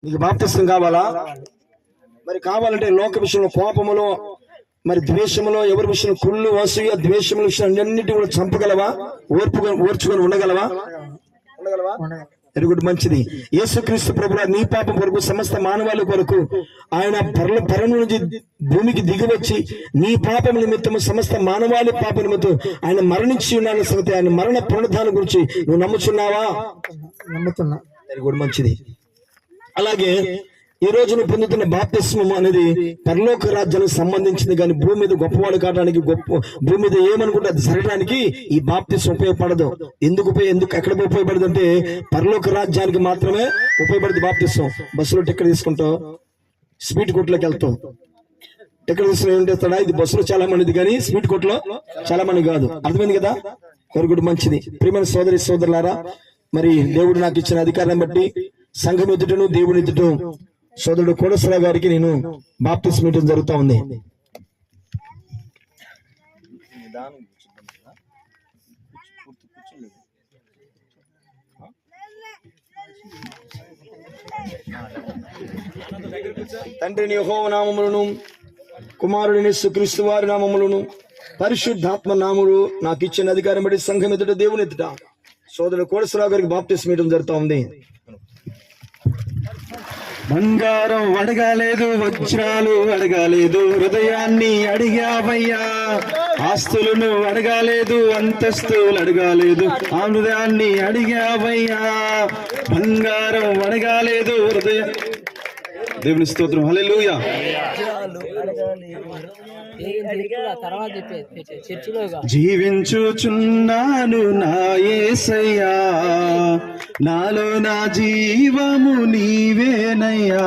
నీకు బాప్తిస్తం కావాలా? మరి కావాలంటే లోక విషయంలో కోపములో, మరి ద్వేషములో, ఎవరి విషయంలో కుళ్ళు, అసూయ, ద్వేషముల విషయం అన్నింటి కూడా చంపగలవా? ఓర్చుకొని ఉండగలవా? ఎరుగుడు మంచిది. యేసుక్రీస్తు ప్రభువు నీ పాపం కొరకు, సమస్త మానవాళి కొరకు ఆయన పరమ నుంచి భూమికి దిగివచ్చి నీ పాపం నిమిత్తము, సమస్త మానవాళి పాప నిమిత్తం ఆయన మరణించి ఉన్న సంగతి, ఆయన మరణ పునరుద్ధానం గురించి నువ్వు నమ్ముచున్నావా? నమ్ముతున్నా. ఎరుగుడు మంచిది. అలాగే ఈ రోజు నువ్వు పొందుతున్న బాప్తిస్మం అనేది పరలోక రాజ్యానికి సంబంధించింది, కానీ భూమి మీద గొప్పవాడు కావడానికి, భూమి మీద ఏమనుకుంటే అది జరగడానికి ఈ బాప్తిస్మం ఉపయోగపడదు. ఎందుకు ఎక్కడ ఉపయోగపడదు అంటే పరలోక రాజ్యానికి మాత్రమే ఉపయోగపడుతుంది బాప్తిస్మం. బస్సులో టికెట్ తీసుకుంటావు, స్పీడ్ కోట్లోకి వెళ్తావు, టికెట్ తీసుకుని ఏం చేస్తాడా? ఇది బస్సులో చాలా మందిది కానీ స్పీడ్ కోట్లో చాలా మంది కాదు. అర్థమైంది కదా? కొరకు మంచిది. ప్రియమైన సోదరి సోదరులారా, మరి దేవుడు నాకు ఇచ్చిన అధికారాన్ని బట్టి సంఘం ఎదుటను దేవుని ఎదుట సోదరుడు కోడసరావు గారికి నేను బాప్తిస్మం ఇవ్వడం జరుగుతా ఉంది. తండ్రిని యెహోవా నామములను, కుమారుడిని యేసుక్రీస్తు వారి నామములను, పరిశుద్ధాత్మ నామములు నాకు ఇచ్చిన అధికారం బట్టి సంఘం ఎదుట దేవుని ఎదుట సోదరుడు కోడసరావు గారికి బాప్తిస్మం ఇవ్వడం జరుగుతా ఉంది. బంగారం అడగాలేదు, వజ్రాలు అడగాలేదు, హృదయాన్ని అడిగావయ్యా. ఆస్తులను అడగాలేదు, అంతస్తులు అడగాలేదు, ఆ హృదయాన్ని అడిగావయ్యా. బంగారం అడగాలేదు, హృదయం. దేవుని స్తోత్రం. హల్లెలూయా. జీవించుచున్నాను నా యేసయ్యా, నాలో నా జీవము నీవేనయ్యా.